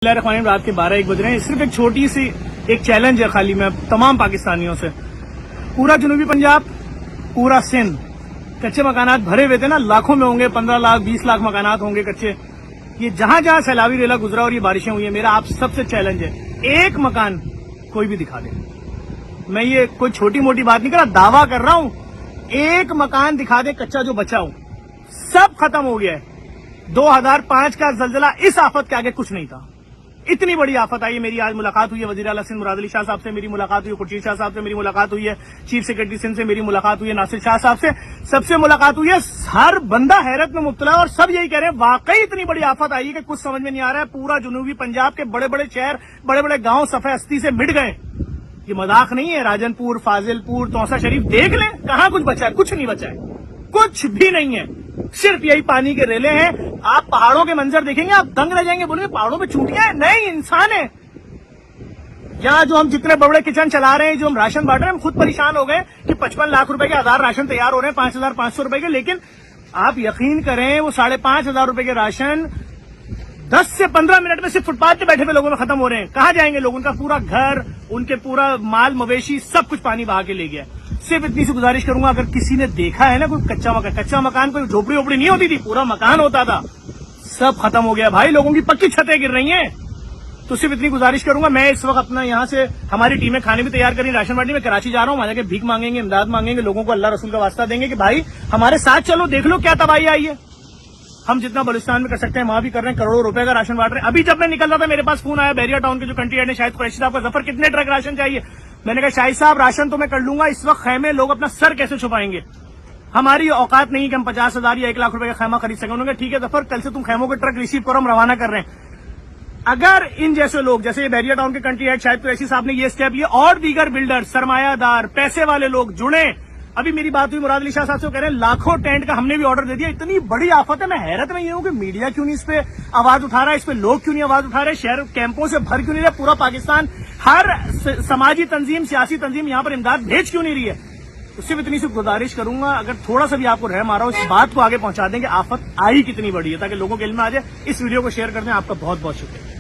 رات کے 12-1 بج رہے ہیں. صرف ایک چھوٹی سی ایک چیلنج ہے خالی میں تمام پاکستانیوں سے. پورا جنوبی پنجاب، پورا سندھ کچے مکانات بھرے ہوئے تھے نا، لاکھوں میں ہوں گے، 15 لاکھ 20 لاکھ مکانات ہوں گے کچے. یہ جہاں جہاں سیلابی ریلا گزرا اور یہ بارشیں ہوئی ہیں، میرا آپ سب سے چیلنج ہے ایک مکان کوئی بھی دکھا دے. میں یہ کوئی چھوٹی موٹی بات نہیں کر رہا، دعویٰ کر رہا ہوں، ایک مکان دکھا دے کچا جو بچا ہو. سب ختم ہو گیا ہے. 2005 کا زلزلہ اس آفت کے آگے کچھ نہیں تھا. اتنی بڑی آفت آئی ہے. میری آج ملاقات ہوئی ہے وزیر اعلیٰ سندھ مراد علی شاہ صاحب سے، میری ملاقات ہوئی ہے خورشید شاہ صاحب سے، میری ملاقات ہوئی ہے چیف سیکرٹری سندھ سے، میری ملاقات ہوئی ہے ناصر شاہ صاحب سے، سب سے ملاقات ہوئی ہے. ہر بندہ حیرت میں مبتلا ہے اور سب یہی کہہ رہے ہیں واقعی اتنی بڑی آفت آئی ہے کہ کچھ سمجھ میں نہیں آ رہا ہے. پورا جنوبی پنجاب کے بڑے بڑے شہر، بڑے بڑے گاؤں صفحہ ہستی سے مٹ گئے. یہ مذاق نہیں ہے. راجن پور، فاضل پور، توسا شریف دیکھ لیں کہاں کچھ بچا ہے. کچھ نہیں بچا ہے، کچھ بھی نہیں ہے. صرف یہی پانی کے ریلے ہیں. آپ پہاڑوں کے منظر دیکھیں گے آپ دنگ رہ جائیں گے، بولیں گے پہاڑوں پہ چونٹیاں ہیں. نہیں، انسان ہے. یہاں جو ہم جتنے بڑے کچن چلا رہے ہیں، جو ہم راشن بانٹ رہے ہیں، ہم خود پریشان ہو گئے کہ 55 لاکھ روپے کے 1000 راشن تیار ہو رہے ہیں، 5500 روپے کے. لیکن آپ یقین کریں وہ 5500 روپے کے راشن 10 سے 15 منٹ میں صرف فٹ پاتھ پہ بیٹھے ہوئے لوگوں میں ختم ہو رہے ہیں. کہاں جائیں گے لوگ؟ ان کا پورا گھر، ان کے پورا مال مویشی سب کچھ پانی بہا کے لے گیا. صرف اتنی سی گزارش کروں گا، اگر کسی نے دیکھا ہے نا کوئی کچا مکان کوئی جھوپڑی ووپڑی نہیں ہوتی تھی، پورا مکان ہوتا تھا، سب ختم ہو گیا بھائی. لوگوں کی پکی چھتیں گر رہی ہیں. تو صرف اتنی گزارش کروں گا. میں اس وقت اپنا یہاں سے ہماری ٹیمیں کھانے بھی تیار کری، راشن بانٹی میں کراچی جا رہا ہوں. وہاں جا کے بھیک مانگیں گے، امداد مانگیں گے، لوگوں کو اللہ رسول کا واسطہ دیں گے کہ بھائی ہمارے ساتھ چلو، دیکھ لو کیا تباہی آئی ہے. ہم جتنا بلوچستان میں کر سکتے ہیں وہاں بھی کر رہے ہیں. کروڑوں روپے کا راشن بانٹ رہے ہیں. ابھی جب میں نکل رہا تھا میرے پاس فون آیا بیریا ٹاؤن کے جو کنٹری ہیڈ نے، شاید قریشی صاحب کا، ظفر کتنے ٹرک راشن چاہیے. میں نے کہا شاہد صاحب راشن تو میں کر لوں گا، اس وقت خیمے لوگ اپنا سر کیسے چھپائیں گے. ہماری اوقات نہیں کہ ہم 50,000 یا 1 لاکھ روپے کا خیمہ خرید سکیں. انہوں نے کہا ٹھیک ہے ظفر، کل سے تم خیموں کے ٹرک ریسیو کرو، ہم روانہ کر رہے ہیں. اگر ان جیسے لوگ، جیسے یہ بیریا ٹاؤن کے کنٹری ہیڈ شاہد قریشی صاحب نے یہ اسٹیپ لیے، اور دیگر بلڈر، سرمایہ دار، پیسے والے لوگ جڑیں. ابھی میری بات ہوئی مراد علی شاہ صاحب سے، وہ کہہ رہے ہیں لاکھوں ٹینٹ کا ہم نے بھی آرڈر دے دیا. اتنی بڑی آفت ہے. میں حیرت میں یہ ہوں کہ میڈیا کیوں نہیں اس پہ آواز اٹھا رہا ہے، اس پہ لوگ کیوں نہیں آواز اٹھا رہے، شہر کیمپوں سے بھر کیوں نہیں رہے، پورا پاکستان، ہر سماجی تنظیم، سیاسی تنظیم یہاں پر امداد بھیج کیوں نہیں رہی ہے. صرف اتنی سی گزارش کروں گا، اگر تھوڑا سا بھی آپ کو رحم آ رہا ہو، اس بات کو آگے پہنچا دیں کہ آفت آئی کتنی بڑی ہے، تاکہ لوگوں کے علم میں آ جائے. اس ویڈیو کو شیئر کر دیں. آپ کا بہت بہت شکریہ.